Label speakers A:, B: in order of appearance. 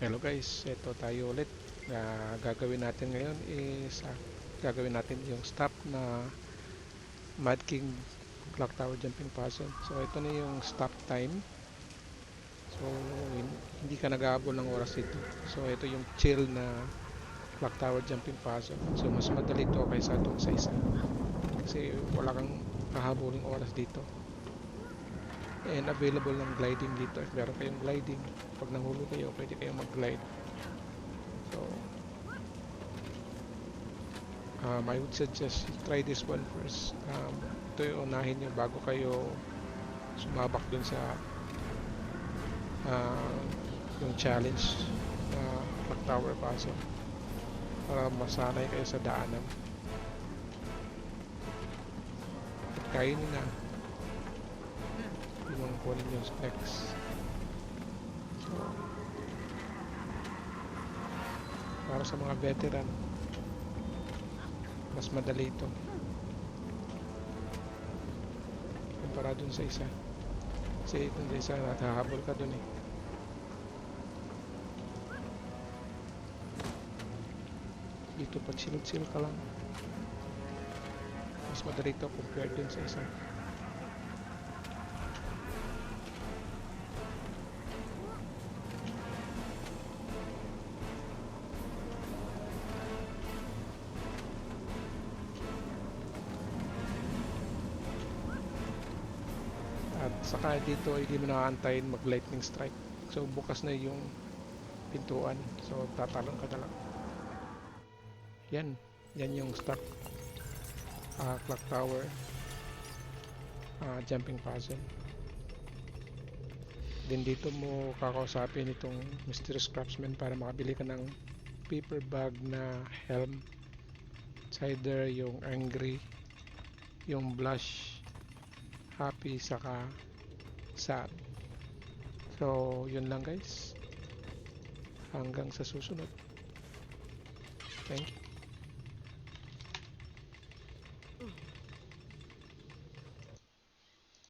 A: Hello guys, ito tayo ulit. Gagawin natin ngayon is gagawin natin yung stop na Mad King Clock Tower Jumping Puzzle. So ito na yung stop time. So hindi ka nag-aabol ng oras dito. So ito yung chill na Clock Tower Jumping Puzzle. So mas madali to kaysa dun sa isa. Kasi wala kang hahabuling oras dito. And available ng gliding dito. If meron kayong gliding, pag nahulog kayo, pwede kayong mag-glide. So I would suggest try this one first. Ito yung unahin nyo bago kayo sumabak dun sa uh, yung challenge na clock tower puzzle para masanay kayo sa daanan at kainin na yung kunin yung next. So para sa mga veteran mas madali ito kumpara dun sa isa, kasi dun sa isa natahabol ka dun eh. Dito pa chill ka lang, mas madali ito compared dun sa isa. At saka dito hindi mo nakaantayin mag lightning strike, so bukas na yung pintuan, so tatalon ka na lang. Yan yung stop clock tower jumping puzzle. Then dito mo kakausapin itong mysterious craftsman para makabili ka ng paper bag na helm. It's either yung angry, yung blush, happy, saka sad. So yun lang guys, hanggang sa susunod. Thank you.